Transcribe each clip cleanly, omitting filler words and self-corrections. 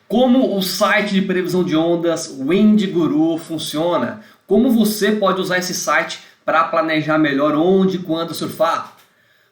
Como o site de previsão de ondas WindGuru funciona? Como você pode usar esse site para planejar melhor onde e quando surfar?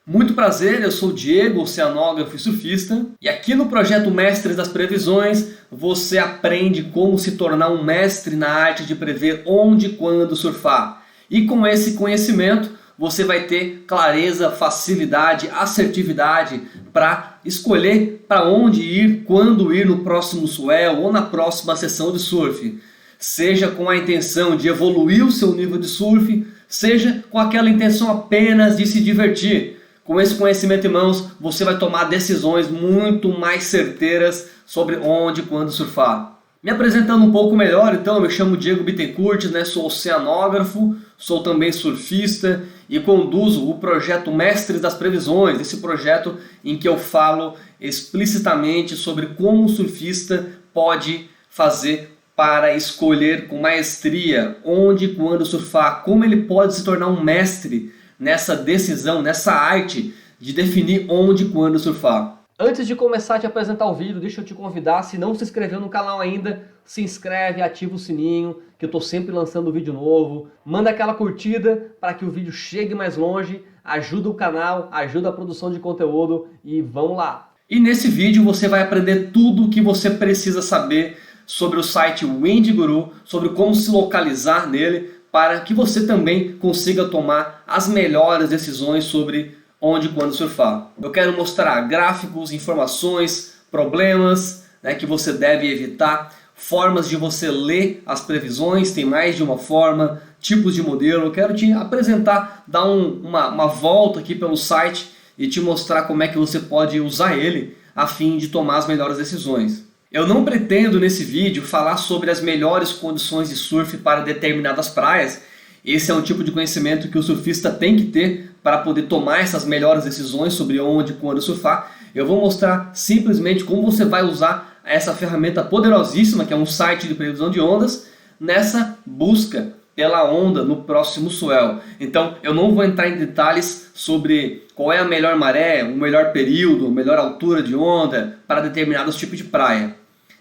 Muito prazer, eu sou o Diego, oceanógrafo e surfista, e aqui no projeto Mestres das Previsões você aprende como se tornar um mestre na arte de prever onde e quando surfar. E com esse conhecimento você vai ter clareza, facilidade, assertividade para escolher para onde ir, quando ir no próximo swell ou na próxima sessão de surf. Seja com a intenção de evoluir o seu nível de surf, seja com aquela intenção apenas de se divertir. Com esse conhecimento em mãos, você vai tomar decisões muito mais certeiras sobre onde e quando surfar. Me apresentando um pouco melhor, então, eu me chamo Diego Bittencourt, sou oceanógrafo, sou também surfista e conduzo o projeto Mestres das Previsões, esse projeto em que eu falo explicitamente sobre como o surfista pode fazer para escolher com maestria onde e quando surfar, como ele pode se tornar um mestre nessa decisão, nessa arte de definir onde e quando surfar. Antes de começar a te apresentar o vídeo, deixa eu te convidar, se não se inscreveu no canal ainda, se inscreve, ativa o sininho, que eu estou sempre lançando vídeo novo. Manda aquela curtida para que o vídeo chegue mais longe, ajuda o canal, ajuda a produção de conteúdo e vamos lá! E nesse vídeo você vai aprender tudo o que você precisa saber sobre o site WindGuru, sobre como se localizar nele, para que você também consiga tomar as melhores decisões sobre onde e quando surfar. Eu quero mostrar gráficos, informações, problemas que você deve evitar, formas de você ler as previsões, tem mais de uma forma, tipos de modelo. Eu quero te apresentar, dar uma volta aqui pelo site e te mostrar como é que você pode usar ele a fim de tomar as melhores decisões. Eu não pretendo nesse vídeo falar sobre as melhores condições de surf para determinadas praias. Esse é um tipo de conhecimento que o surfista tem que ter para poder tomar essas melhores decisões sobre onde e quando surfar. Eu vou mostrar simplesmente como você vai usar essa ferramenta poderosíssima, que é um site de previsão de ondas, nessa busca pela onda no próximo swell. Então eu não vou entrar em detalhes sobre qual é a melhor maré, o melhor período, a melhor altura de onda para determinados tipos de praia.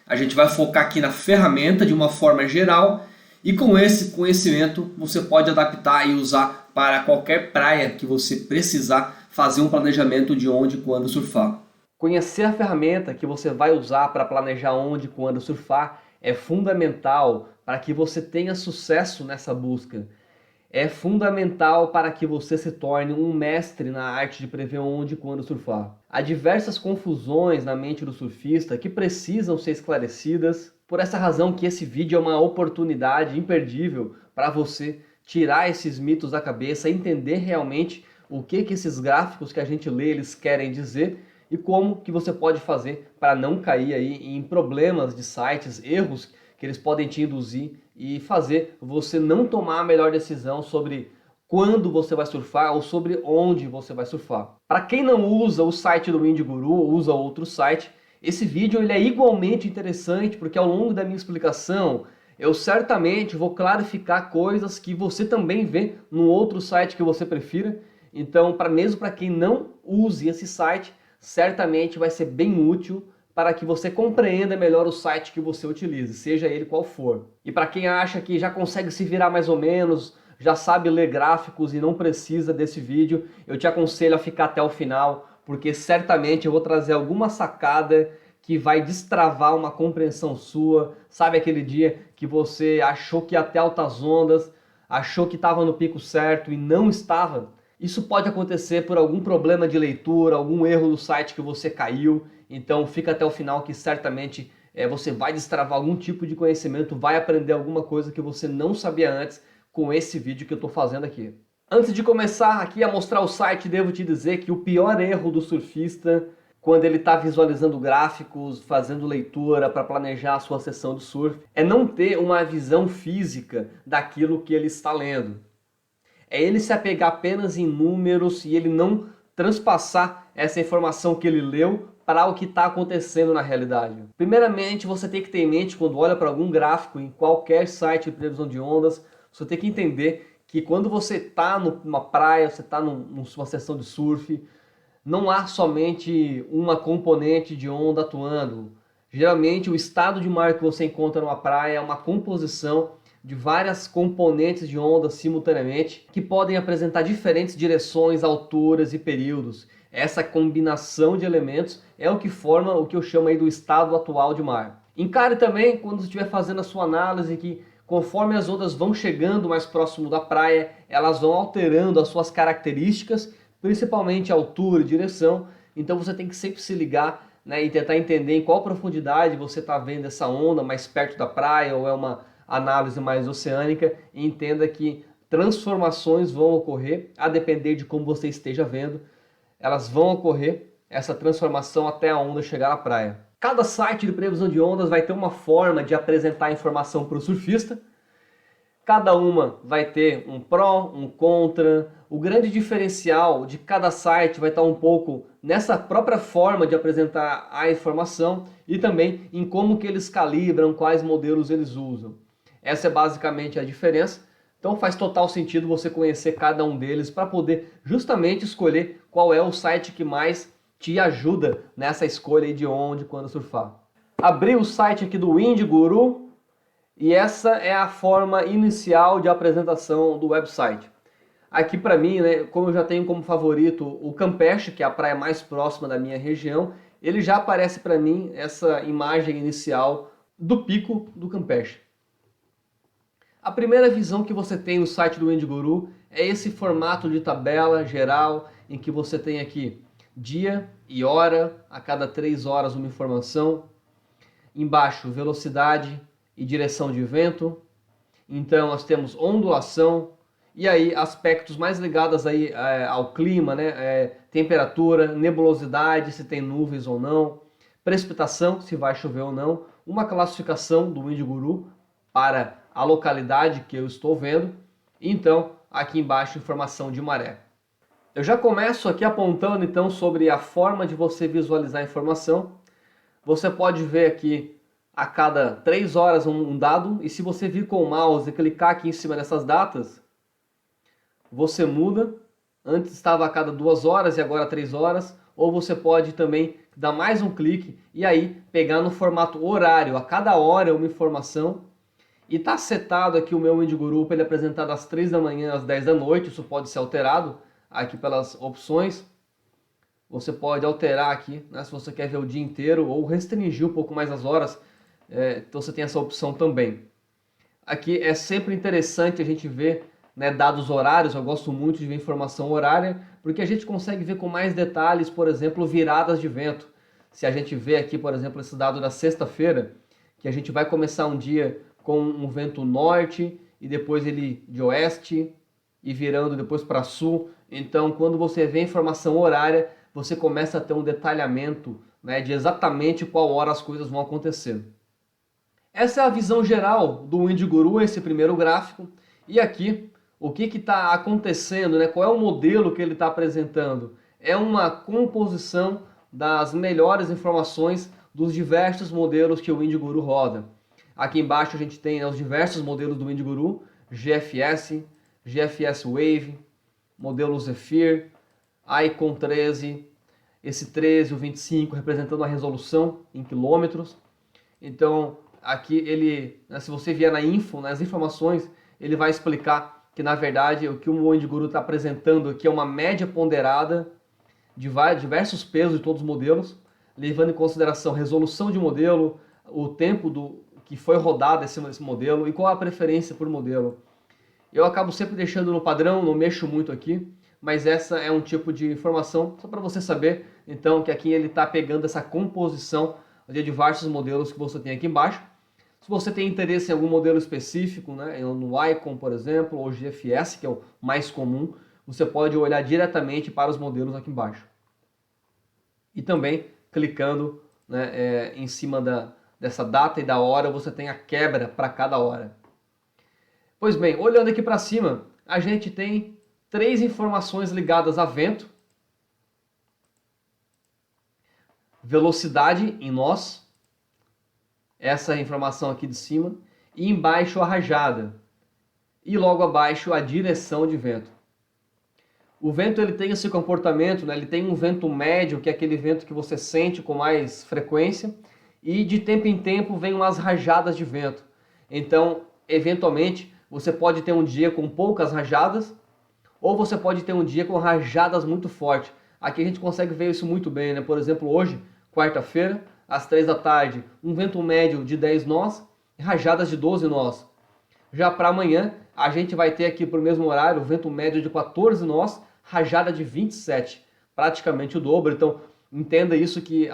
A gente vai focar aqui na ferramenta de uma forma geral e com esse conhecimento você pode adaptar e usar para qualquer praia que você precisar fazer um planejamento de onde e quando surfar. Conhecer a ferramenta que você vai usar para planejar onde e quando surfar é fundamental para que você tenha sucesso nessa busca. É fundamental para que você se torne um mestre na arte de prever onde e quando surfar. Há diversas confusões na mente do surfista que precisam ser esclarecidas. Por essa razão que esse vídeo é uma oportunidade imperdível para você tirar esses mitos da cabeça, entender realmente o que esses gráficos que a gente lê eles querem dizer e como que você pode fazer para não cair aí em problemas de sites, erros que eles podem te induzir e fazer você não tomar a melhor decisão sobre quando você vai surfar ou sobre onde você vai surfar. Para quem não usa o site do WindGuru ou usa outro site, esse vídeo ele é igualmente interessante porque ao longo da minha explicação eu certamente vou clarificar coisas que você também vê no outro site que você prefira. Então, mesmo para quem não use esse site, certamente vai ser bem útil para que você compreenda melhor o site que você utilize, seja ele qual for. E para quem acha que já consegue se virar mais ou menos, já sabe ler gráficos e não precisa desse vídeo, eu te aconselho a ficar até o final, porque certamente eu vou trazer alguma sacada que vai destravar uma compreensão sua. Sabe aquele dia que você achou que ia até altas ondas, achou que estava no pico certo e não estava? Isso pode acontecer por algum problema de leitura, algum erro do site que você caiu. Então fica até o final que certamente você vai destravar algum tipo de conhecimento, vai aprender alguma coisa que você não sabia antes com esse vídeo que eu estou fazendo aqui. Antes de começar aqui a mostrar o site, devo te dizer que o pior erro do surfista, quando ele está visualizando gráficos, fazendo leitura para planejar a sua sessão de surf, é não ter uma visão física daquilo que ele está lendo. É ele se apegar apenas em números e ele não transpassar essa informação que ele leu para o que está acontecendo na realidade. Primeiramente, você tem que ter em mente, quando olha para algum gráfico em qualquer site de previsão de ondas, você tem que entender que quando você está numa praia, você está numa sessão de surf, não há somente uma componente de onda atuando. Geralmente o estado de mar que você encontra numa praia é uma composição de várias componentes de onda simultaneamente que podem apresentar diferentes direções, alturas e períodos. Essa combinação de elementos é o que forma o que eu chamo aí do estado atual de mar. Encare também quando você estiver fazendo a sua análise que conforme as ondas vão chegando mais próximo da praia, elas vão alterando as suas características, principalmente altura e direção. Então você tem que sempre se ligar, né, e tentar entender em qual profundidade você está vendo essa onda, mais perto da praia ou é uma análise mais oceânica, e entenda que transformações vão ocorrer a depender de como você esteja vendo. Elas vão ocorrer, essa transformação, até a onda chegar à praia. Cada site de previsão de ondas vai ter uma forma de apresentar informação para o surfista. Cada uma vai ter um pró, um contra. O grande diferencial de cada site vai estar um pouco nessa própria forma de apresentar a informação e também em como que eles calibram, quais modelos eles usam. Essa é basicamente a diferença. Então faz total sentido você conhecer cada um deles para poder justamente escolher qual é o site que mais te ajuda nessa escolha de onde e quando surfar. Abri o site aqui do Wind Guru e essa é a forma inicial de apresentação do website. Aqui para mim, né, como eu já tenho como favorito o Campeche, que é a praia mais próxima da minha região, ele já aparece para mim essa imagem inicial do pico do Campeche. A primeira visão que você tem no site do Wind Guru é esse formato de tabela geral, em que você tem aqui dia e hora, a cada 3 horas uma informação. Embaixo, velocidade e direção de vento. Então nós temos ondulação e aí aspectos mais ligados aí ao clima, né? Temperatura, nebulosidade, se tem nuvens ou não, precipitação, se vai chover ou não, uma classificação do Wind Guru para a localidade que eu estou vendo, e então aqui embaixo informação de maré. Eu já começo aqui apontando então sobre a forma de você visualizar a informação. Você pode ver aqui a cada 3 horas um dado, e se você vir com o mouse e clicar aqui em cima dessas datas, você muda. Antes estava a cada 2 horas e agora 3 horas, ou você pode também dar mais um clique e aí pegar no formato horário, a cada hora uma informação. E está setado aqui o meu Wind Guru para ele apresentar das 3 da manhã às 10 da noite, isso pode ser alterado aqui pelas opções. Você pode alterar aqui, né, se você quer ver o dia inteiro ou restringir um pouco mais as horas, então você tem essa opção também. Aqui é sempre interessante a gente ver, né, dados horários. Eu gosto muito de ver informação horária, porque a gente consegue ver com mais detalhes, por exemplo, viradas de vento. Se a gente vê aqui, por exemplo, esse dado da sexta-feira, que a gente vai começar um dia com um vento norte e depois ele de oeste e virando depois para sul. Então, quando você vê informação horária, você começa a ter um detalhamento, né, de exatamente qual hora as coisas vão acontecer. Essa é a visão geral do Wind Guru, esse primeiro gráfico. E aqui, o que está acontecendo, né? Qual é o modelo que ele está apresentando? É uma composição das melhores informações dos diversos modelos que o Wind Guru roda. Aqui embaixo a gente tem, né, os diversos modelos do Wind Guru, GFS, GFS Wave, modelo Zephyr, Icon 13, esse 13, o 25, representando a resolução em quilômetros. Então, aqui ele, né, se você vier na info, nas informações, ele vai explicar que, na verdade, o que o Wind Guru está apresentando aqui é uma média ponderada de diversos pesos de todos os modelos, levando em consideração resolução de modelo, o tempo que foi rodado esse modelo e qual a preferência por modelo. Eu acabo sempre deixando no padrão, não mexo muito aqui, mas essa é um tipo de informação só para você saber, então, que aqui ele está pegando essa composição de diversos modelos que você tem aqui embaixo. Se você tem interesse em algum modelo específico, né, no Icon, por exemplo, ou GFS, que é o mais comum, você pode olhar diretamente para os modelos aqui embaixo. E também, clicando, né, em cima dessa data e da hora, você tem a quebra para cada hora. Pois bem, olhando aqui para cima, a gente tem 3 informações ligadas a vento, velocidade em nós, essa informação aqui de cima, e embaixo a rajada, e logo abaixo a direção de vento. O vento ele tem esse comportamento, né? Ele tem um vento médio, que é aquele vento que você sente com mais frequência, e de tempo em tempo vem umas rajadas de vento. Então, eventualmente, você pode ter um dia com poucas rajadas, ou você pode ter um dia com rajadas muito fortes. Aqui a gente consegue ver isso muito bem, né? Por exemplo, hoje, quarta-feira, às 3 da tarde, um vento médio de 10 nós, rajadas de 12 nós. Já para amanhã, a gente vai ter aqui para o mesmo horário, o vento médio de 14 nós, rajada de 27, praticamente o dobro. Então, entenda isso que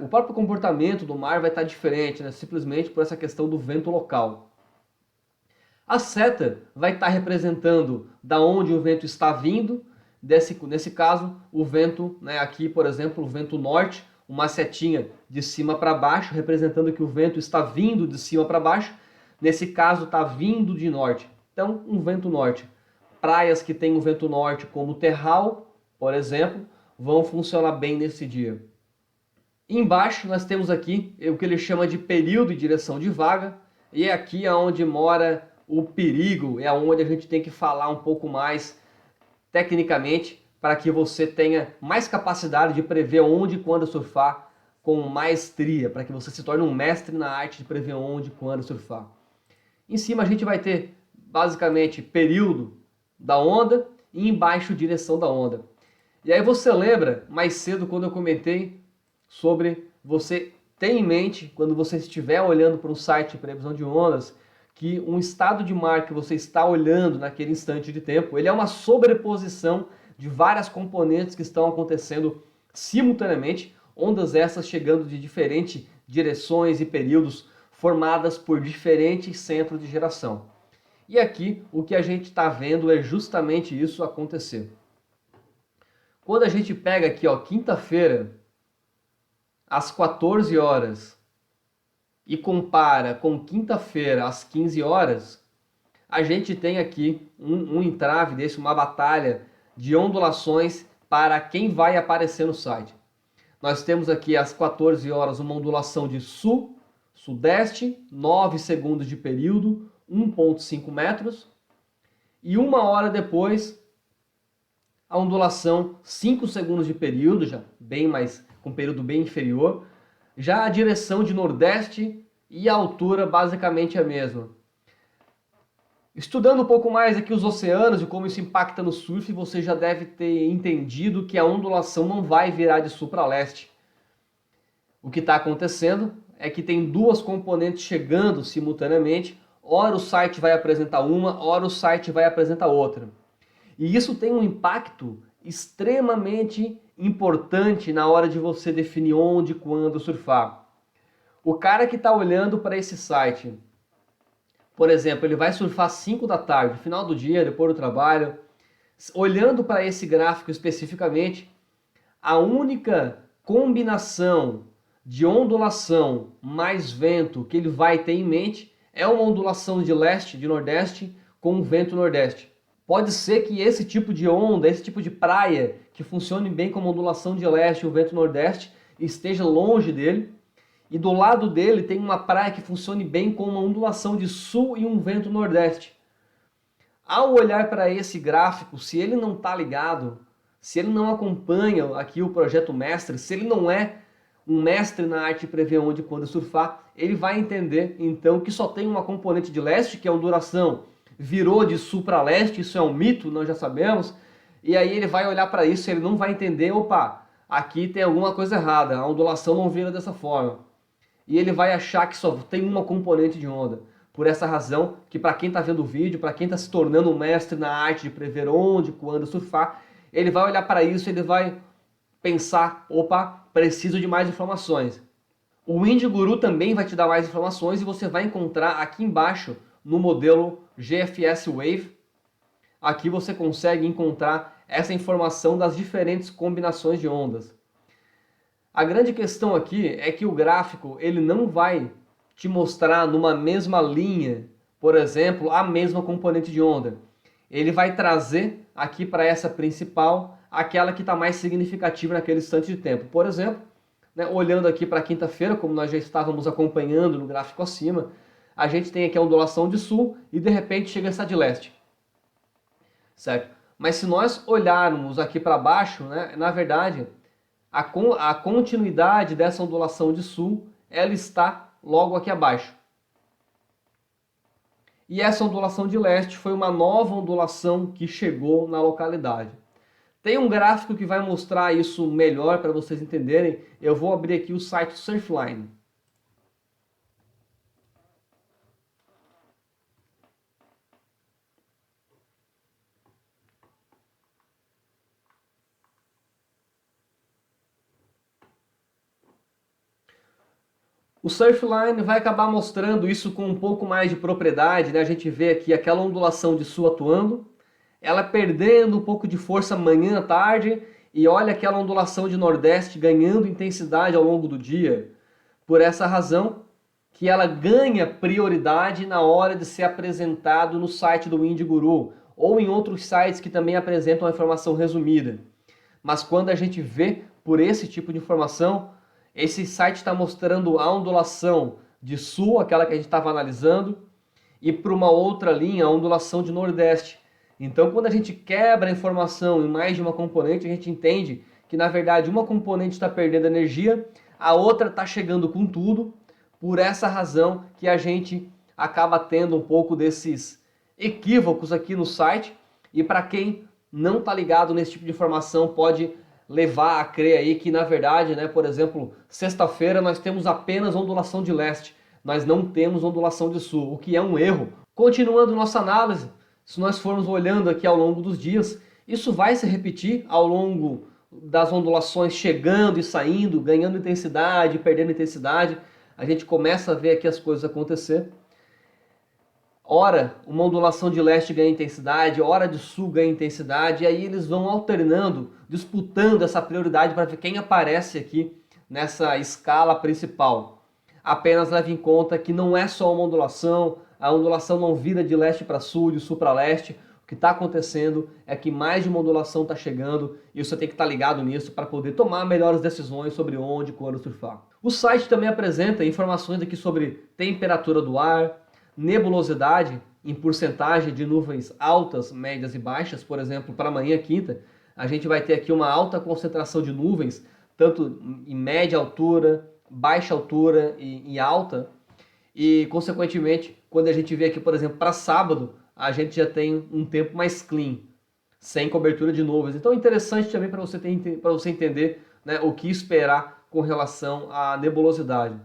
o próprio comportamento do mar vai estar diferente, né? Simplesmente por essa questão do vento local. A seta vai estar representando da onde o vento está vindo, nesse caso, o vento, né, aqui, por exemplo, o vento norte, uma setinha de cima para baixo, representando que o vento está vindo de cima para baixo, nesse caso está vindo de norte. Então, um vento norte. Praias que têm um vento norte, como Terral, por exemplo, vão funcionar bem nesse dia. Embaixo nós temos aqui o que ele chama de período e direção de vaga, e é aqui onde mora o perigo, é onde a gente tem que falar um pouco mais tecnicamente para que você tenha mais capacidade de prever onde e quando surfar com maestria, para que você se torne um mestre na arte de prever onde e quando surfar. Em cima a gente vai ter basicamente período da onda e embaixo direção da onda. E aí você lembra mais cedo quando eu comentei sobre você ter em mente, quando você estiver olhando para um site de previsão de ondas, que um estado de mar que você está olhando naquele instante de tempo, ele é uma sobreposição de várias componentes que estão acontecendo simultaneamente, ondas essas chegando de diferentes direções e períodos formadas por diferentes centros de geração. E aqui o que a gente está vendo é justamente isso acontecer. Quando a gente pega aqui, ó, quinta-feira, às 14 horas, e compara com quinta-feira às 15 horas, a gente tem aqui um entrave desse, uma batalha de ondulações para quem vai aparecer no site. Nós temos aqui às 14 horas uma ondulação de sul, sudeste, 9 segundos de período, 1,5 metros. E uma hora depois, a ondulação 5 segundos de período, já bem mais, com período bem inferior. Já a direção de nordeste e a altura basicamente é a mesma. Estudando um pouco mais aqui os oceanos e como isso impacta no surf, você já deve ter entendido que a ondulação não vai virar de sul para leste. O que está acontecendo é que tem duas componentes chegando simultaneamente, ora o site vai apresentar uma, ora o site vai apresentar outra. E isso tem um impacto extremamente importante na hora de você definir onde e quando surfar. O cara que está olhando para esse site, por exemplo, ele vai surfar 5 da tarde, final do dia, depois do trabalho, olhando para esse gráfico especificamente, a única combinação de ondulação mais vento que ele vai ter em mente é uma ondulação de leste, de nordeste, com um vento nordeste. Pode ser que esse tipo de onda, esse tipo de praia, que funcione bem como ondulação de leste e o vento nordeste, esteja longe dele. E do lado dele tem uma praia que funcione bem com uma ondulação de sul e um vento nordeste. Ao olhar para esse gráfico, se ele não está ligado, se ele não acompanha aqui o projeto mestre, se ele não é um mestre na arte de prever onde e quando surfar, ele vai entender então que só tem uma componente de leste, que é a ondulação virou de sul para leste, isso é um mito, nós já sabemos, e aí ele vai olhar para isso e ele não vai entender, opa, aqui tem alguma coisa errada, a ondulação não vira dessa forma. E ele vai achar que só tem uma componente de onda. Por essa razão, que para quem está vendo o vídeo, para quem está se tornando um mestre na arte de prever onde e quando surfar, ele vai olhar para isso e ele vai pensar, opa, preciso de mais informações. O WindGuru também vai te dar mais informações e você vai encontrar aqui embaixo no modelo GFS Wave. Aqui você consegue encontrar essa informação das diferentes combinações de ondas. A grande questão aqui é que o gráfico ele não vai te mostrar numa mesma linha, por exemplo, a mesma componente de onda. Ele vai trazer aqui para essa principal aquela que está mais significativa naquele instante de tempo. Por exemplo, né, olhando aqui para quinta-feira, como nós já estávamos acompanhando no gráfico acima, a gente tem aqui a ondulação de sul e de repente chega essa de leste. Certo? Mas se nós olharmos aqui para baixo, né, na verdade, a continuidade dessa ondulação de sul ela está logo aqui abaixo. E essa ondulação de leste foi uma nova ondulação que chegou na localidade. Tem um gráfico que vai mostrar isso melhor para vocês entenderem. Eu vou abrir aqui o site Surfline. O Surfline vai acabar mostrando isso com um pouco mais de propriedade, né? A gente vê aqui aquela ondulação de sul atuando, ela perdendo um pouco de força manhã à tarde, e olha aquela ondulação de nordeste ganhando intensidade ao longo do dia. Por essa razão que ela ganha prioridade na hora de ser apresentado no site do WindGuru, ou em outros sites que também apresentam a informação resumida. Mas quando a gente vê por esse tipo de informação, esse site está mostrando a ondulação de sul, aquela que a gente estava analisando, e para uma outra linha, a ondulação de nordeste. Então, quando a gente quebra a informação em mais de uma componente, a gente entende que, na verdade, uma componente está perdendo energia, a outra está chegando com tudo, por essa razão que a gente acaba tendo um pouco desses equívocos aqui no site, e para quem não está ligado nesse tipo de informação, pode levar a crer aí que, na verdade, né, por exemplo, sexta-feira nós temos apenas ondulação de leste, nós não temos ondulação de sul, o que é um erro. Continuando nossa análise, se nós formos olhando aqui ao longo dos dias, isso vai se repetir ao longo das ondulações chegando e saindo, ganhando intensidade, perdendo intensidade. A gente começa a ver aqui as coisas acontecer. Ora, uma ondulação de leste ganha intensidade, ora de sul ganha intensidade, e aí eles vão alternando, disputando essa prioridade para ver quem aparece aqui nessa escala principal. Apenas leve em conta que não é só uma ondulação, a ondulação não vira de leste para sul, de sul para leste. O que está acontecendo é que mais de uma ondulação está chegando e você tem que estar ligado nisso para poder tomar melhores decisões sobre onde e quando surfar. O site também apresenta informações aqui sobre temperatura do ar, nebulosidade em porcentagem de nuvens altas, médias e baixas. Por exemplo, para amanhã, quinta, a gente vai ter aqui uma alta concentração de nuvens, tanto em média altura, baixa altura e alta. E, consequentemente, quando a gente vê aqui, por exemplo, para sábado, a gente já tem um tempo mais clean, sem cobertura de nuvens. Então é interessante também para você entender, né, o que esperar com relação à nebulosidade.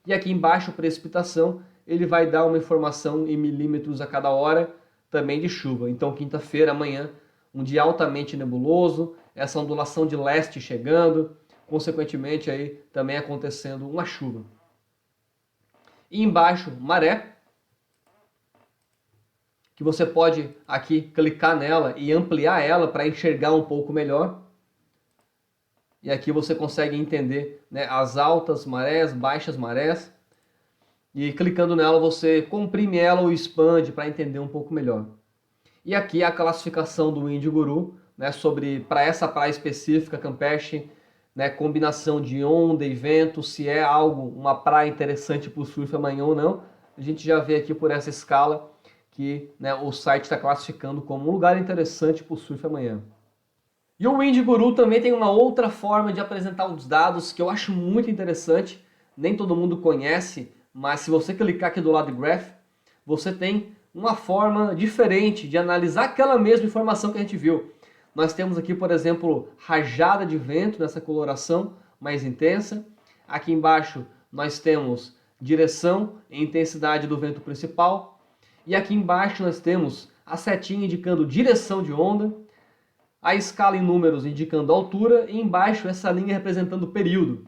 E aqui embaixo, precipitação, ele vai dar uma informação em milímetros a cada hora, também de chuva. Então, quinta-feira, amanhã, um dia altamente nebuloso, essa ondulação de leste chegando, consequentemente aí também acontecendo uma chuva. E embaixo, maré, que você pode aqui clicar nela e ampliar ela para enxergar um pouco melhor. E aqui você consegue entender, né, as altas marés, baixas marés. E clicando nela você comprime ela ou expande para entender um pouco melhor. E aqui a classificação do WindGuru, né, sobre para essa praia específica, Campeche, né, combinação de onda e vento, se é uma praia interessante para o surf amanhã ou não. A gente já vê aqui por essa escala que, né, o site está classificando como um lugar interessante para o surf amanhã. E o WindGuru também tem uma outra forma de apresentar os dados que eu acho muito interessante, nem todo mundo conhece, mas se você clicar aqui do lado de Graph, você tem uma forma diferente de analisar aquela mesma informação que a gente viu. Nós temos aqui, por exemplo, rajada de vento nessa coloração mais intensa. Aqui embaixo nós temos direção e intensidade do vento principal. E aqui embaixo nós temos a setinha indicando direção de onda, a escala em números indicando altura e embaixo essa linha representando o período.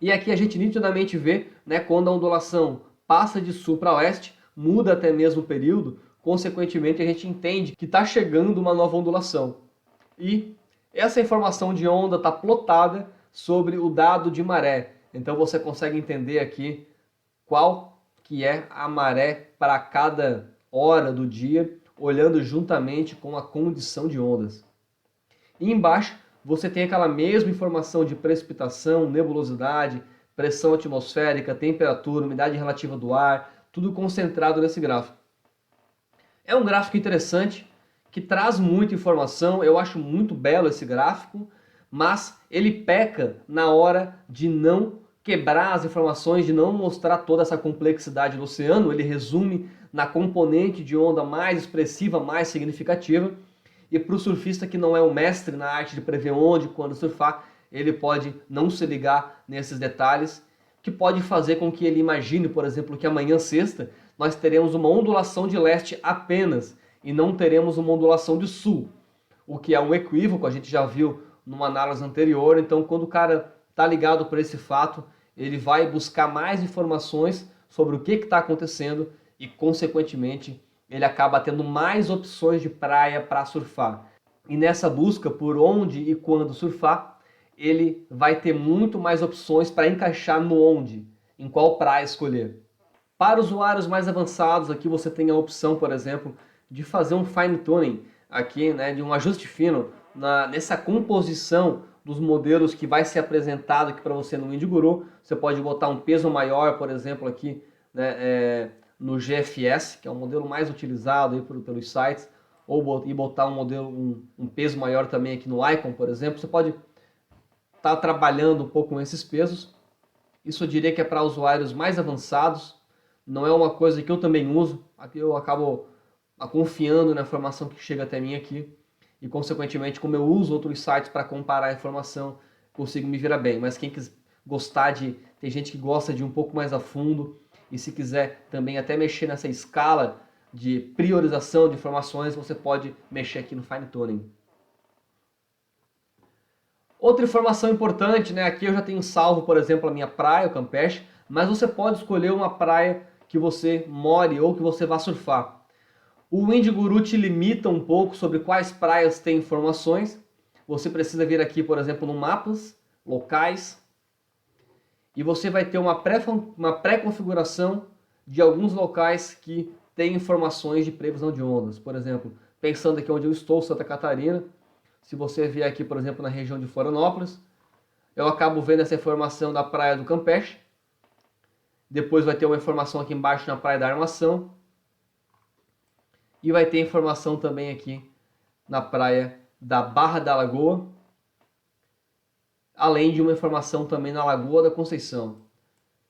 E aqui a gente nitidamente vê, né, quando a ondulação passa de sul para oeste, muda até mesmo o período, consequentemente a gente entende que está chegando uma nova ondulação. E essa informação de onda está plotada sobre o dado de maré. Então você consegue entender aqui qual que é a maré para cada hora do dia, olhando juntamente com a condição de ondas. E embaixo você tem aquela mesma informação de precipitação, nebulosidade, pressão atmosférica, temperatura, umidade relativa do ar, tudo concentrado nesse gráfico. É um gráfico interessante, que traz muita informação, eu acho muito belo esse gráfico, mas ele peca na hora de não quebrar as informações, de não mostrar toda essa complexidade do oceano. Ele resume na componente de onda mais expressiva, mais significativa. E para o surfista que não é o mestre na arte de prever onde e quando surfar, ele pode não se ligar nesses detalhes, que pode fazer com que ele imagine, por exemplo, que amanhã, sexta, nós teremos uma ondulação de leste apenas e não teremos uma ondulação de sul, o que é um equívoco, a gente já viu numa análise anterior. Então, quando o cara está ligado para esse fato, ele vai buscar mais informações sobre o que está acontecendo e, consequentemente, ele acaba tendo mais opções de praia para surfar. E nessa busca por onde e quando surfar, ele vai ter muito mais opções para encaixar no onde, em qual praia escolher. Para usuários mais avançados, aqui você tem a opção, por exemplo, de fazer um fine tuning, aqui, né, de um ajuste fino nessa composição dos modelos que vai ser apresentado aqui para você no WindiGuru. Você pode botar um peso maior, por exemplo, aqui, né, no GFS, que é o modelo mais utilizado aí pelos sites, e botar um modelo, um peso maior também aqui no Icon, por exemplo. Você pode estar trabalhando um pouco com esses pesos. Isso eu diria que é para usuários mais avançados. Não é uma coisa que eu também uso. Aqui eu acabo confiando na informação que chega até mim aqui. E, consequentemente, como eu uso outros sites para comparar a informação, consigo me virar bem. Mas quem gostar de... Tem gente que gosta de ir um pouco mais a fundo. E se quiser também até mexer nessa escala de priorização de informações, você pode mexer aqui no Fine Tuning. Outra informação importante, né? Aqui eu já tenho salvo, por exemplo, a minha praia, o Campeche, mas você pode escolher uma praia que você more ou que você vá surfar. O WindiGuru te limita um pouco sobre quais praias tem informações. Você precisa vir aqui, por exemplo, no Mapas, Locais, e você vai ter uma pré-configuração de alguns locais que tem informações de previsão de ondas. Por exemplo, pensando aqui onde eu estou, Santa Catarina, se você vier aqui, por exemplo, na região de Florianópolis, eu acabo vendo essa informação da praia do Campeche. Depois vai ter uma informação aqui embaixo na praia da Armação. E vai ter informação também aqui na praia da Barra da Lagoa. Além de uma informação também na Lagoa da Conceição.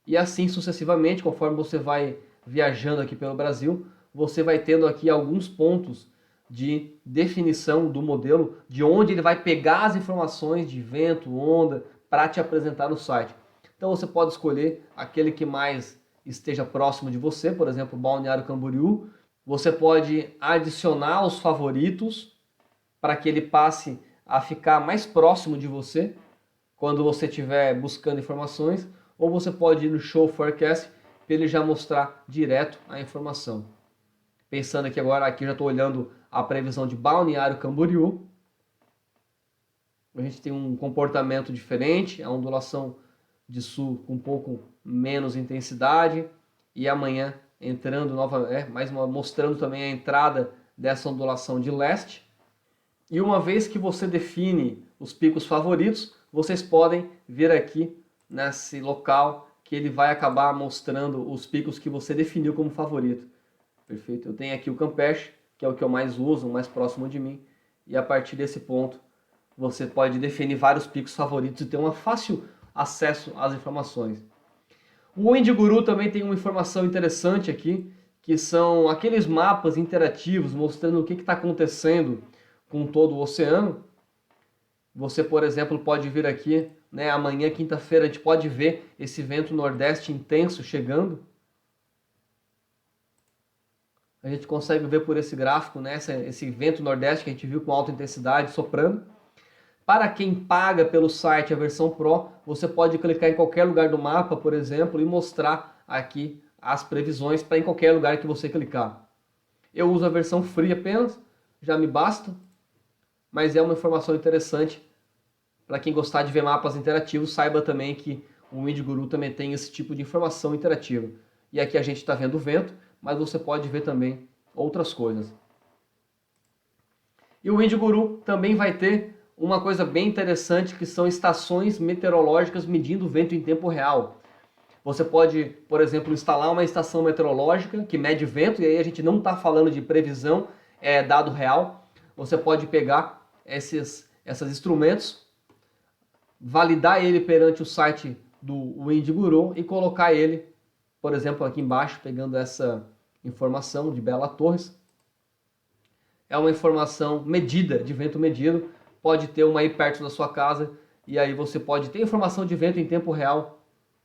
E assim sucessivamente, conforme você vai viajando aqui pelo Brasil, você vai tendo aqui alguns pontos de definição do modelo, de onde ele vai pegar as informações de vento, onda, para te apresentar no site. Então você pode escolher aquele que mais esteja próximo de você, por exemplo, Balneário Camboriú. Você pode adicionar os favoritos para que ele passe a ficar mais próximo de você quando você estiver buscando informações, ou você pode ir no Show Forecast para ele já mostrar direto a informação. Pensando aqui agora, aqui já estou olhando a previsão de Balneário Camboriú. A gente tem um comportamento diferente, a ondulação de sul com um pouco menos intensidade, e amanhã entrando mostrando também a entrada dessa ondulação de leste. E uma vez que você define os picos favoritos, vocês podem vir aqui nesse local que ele vai acabar mostrando os picos que você definiu como favorito. Perfeito? Eu tenho aqui o Campeche, que é o que eu mais uso, o mais próximo de mim, e a partir desse ponto você pode definir vários picos favoritos e ter um fácil acesso às informações. O WindiGuru também tem uma informação interessante aqui, que são aqueles mapas interativos mostrando o que está acontecendo com todo o oceano. Você, por exemplo, pode vir aqui, né, amanhã, quinta-feira, a gente pode ver esse vento nordeste intenso chegando. A gente consegue ver por esse gráfico, né, esse vento nordeste que a gente viu com alta intensidade soprando. Para quem paga pelo site a versão Pro, você pode clicar em qualquer lugar do mapa, por exemplo, e mostrar aqui as previsões para em qualquer lugar que você clicar. Eu uso a versão Free apenas, já me basta, mas é uma informação interessante para quem gostar de ver mapas interativos. Saiba também que o WindiGuru também tem esse tipo de informação interativa. E aqui a gente está vendo o vento, mas você pode ver também outras coisas. E o WindiGuru também vai ter uma coisa bem interessante, que são estações meteorológicas medindo o vento em tempo real. Você pode, por exemplo, instalar uma estação meteorológica que mede vento, e aí a gente não está falando de previsão, é dado real. Você pode pegar esses instrumentos, validar ele perante o site do WindGuru e colocar ele, por exemplo, aqui embaixo, pegando essa informação de Bela Torres. É uma informação medida, de vento medido, pode ter uma aí perto da sua casa, e aí você pode ter informação de vento em tempo real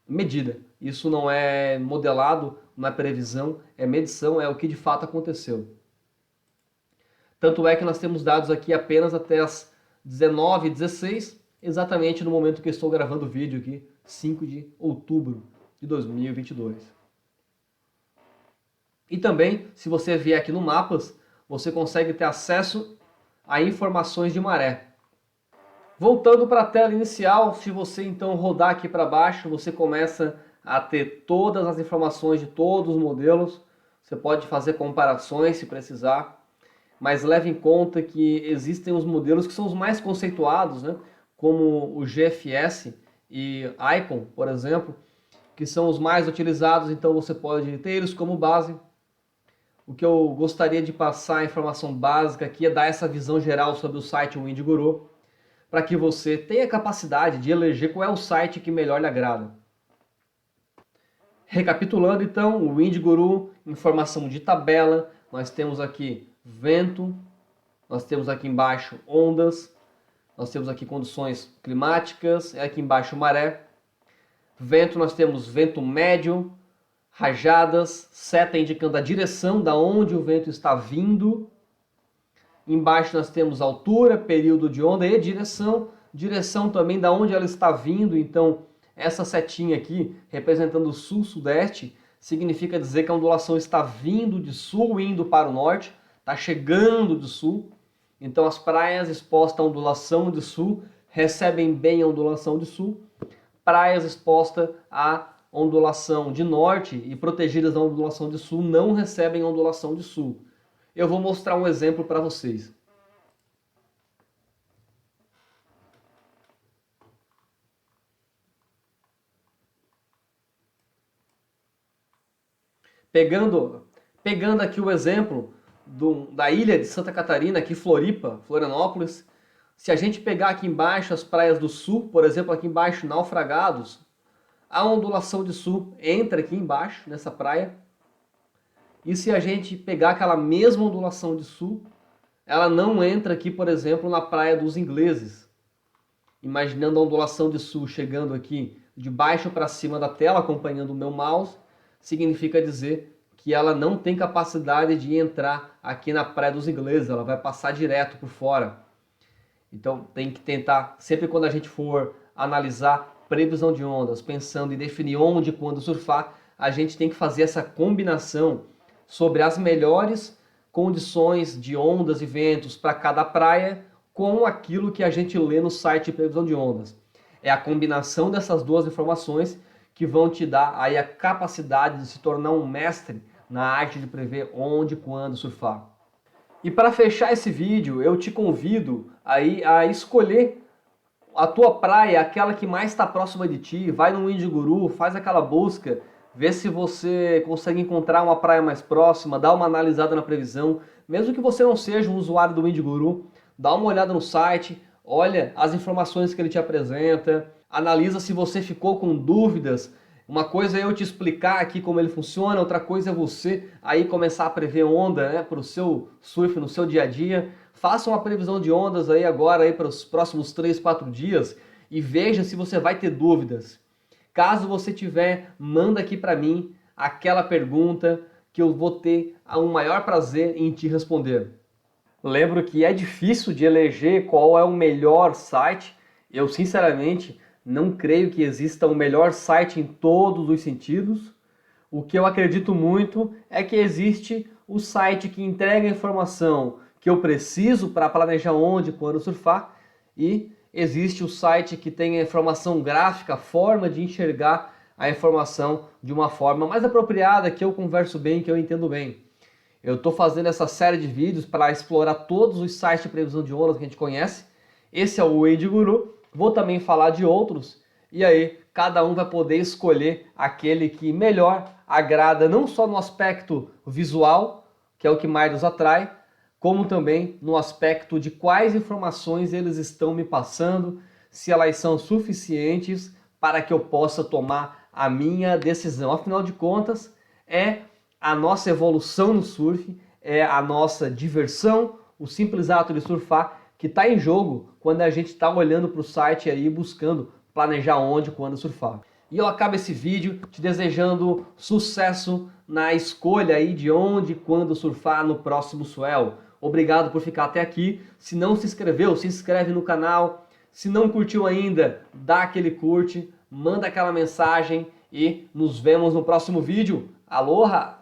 medida. Isso não é modelado, não é previsão, é medição, é o que de fato aconteceu. Tanto é que nós temos dados aqui apenas até as 19h16, exatamente no momento que eu estou gravando o vídeo aqui, 5 de outubro de 2022. E também, se você vier aqui no Mapas, você consegue ter acesso a informações de maré. Voltando para a tela inicial, se você então rodar aqui para baixo, você começa a ter todas as informações de todos os modelos. Você pode fazer comparações se precisar, mas leve em conta que existem os modelos que são os mais conceituados, né? Como o GFS e Icon, por exemplo, que são os mais utilizados, então você pode ter eles como base. O que eu gostaria de passar a informação básica aqui é dar essa visão geral sobre o site WindGuru, para que você tenha a capacidade de eleger qual é o site que melhor lhe agrada. Recapitulando então, o WindGuru, informação de tabela, nós temos aqui vento, nós temos aqui embaixo ondas, nós temos aqui condições climáticas, aqui embaixo maré. Vento, nós temos vento médio, rajadas, seta indicando a direção da onde o vento está vindo. Embaixo nós temos altura, período de onda e direção. Direção também da onde ela está vindo, então essa setinha aqui, representando o sul-sudeste, significa dizer que a ondulação está vindo de sul, indo para o norte, está chegando do sul. Então as praias expostas à ondulação de sul recebem bem a ondulação de sul. Praias expostas à ondulação de norte e protegidas da ondulação de sul não recebem ondulação de sul. Eu vou mostrar um exemplo para vocês. Pegando aqui o exemplo da ilha de Santa Catarina, aqui Floripa, Florianópolis, se a gente pegar aqui embaixo as praias do sul, por exemplo, aqui embaixo Naufragados, a ondulação de sul entra aqui embaixo, nessa praia. E se a gente pegar aquela mesma ondulação de sul, ela não entra aqui, por exemplo, na Praia dos Ingleses. Imaginando a ondulação de sul chegando aqui de baixo para cima da tela, acompanhando o meu mouse, significa dizer que ela não tem capacidade de entrar aqui na Praia dos Ingleses, ela vai passar direto por fora. Então tem que tentar, sempre quando a gente for analisar previsão de ondas, pensando em definir onde e quando surfar, a gente tem que fazer essa combinação sobre as melhores condições de ondas e ventos para cada praia com aquilo que a gente lê no site de previsão de ondas. É a combinação dessas duas informações que vão te dar aí a capacidade de se tornar um mestre na arte de prever onde e quando surfar. E para fechar esse vídeo, eu te convido aí a escolher a tua praia, aquela que mais está próxima de ti. Vai no WindGuru, faz aquela busca, vê se você consegue encontrar uma praia mais próxima, dá uma analisada na previsão. Mesmo que você não seja um usuário do WindGuru, dá uma olhada no site, olha as informações que ele te apresenta, analisa se você ficou com dúvidas. Uma coisa é eu te explicar aqui como ele funciona, outra coisa é você aí começar a prever onda, né, para o seu surf no seu dia a dia. Faça uma previsão de ondas aí agora aí para os próximos 3, 4 dias e veja se você vai ter dúvidas. Caso você tiver, manda aqui para mim aquela pergunta que eu vou ter um maior prazer em te responder. Lembro que é difícil de eleger qual é o melhor site. Eu sinceramente não creio que exista um melhor site em todos os sentidos. O que eu acredito muito é que existe o site que entrega a informação que eu preciso para planejar onde e quando surfar, e existe o site que tem a informação gráfica, a forma de enxergar a informação de uma forma mais apropriada, que eu converso bem, que eu entendo bem. Eu estou fazendo essa série de vídeos para explorar todos os sites de previsão de ondas que a gente conhece. Esse é o WindGuru. Vou também falar de outros, e aí cada um vai poder escolher aquele que melhor agrada, não só no aspecto visual, que é o que mais nos atrai, como também no aspecto de quais informações eles estão me passando, se elas são suficientes para que eu possa tomar a minha decisão. Afinal de contas, é a nossa evolução no surf, é a nossa diversão, o simples ato de surfar que está em jogo quando a gente está olhando para o site aí buscando planejar onde e quando surfar. E eu acabo esse vídeo te desejando sucesso na escolha aí de onde e quando surfar no próximo swell. Obrigado por ficar até aqui. Se não se inscreveu, se inscreve no canal. Se não curtiu ainda, dá aquele curte, manda aquela mensagem e nos vemos no próximo vídeo. Aloha!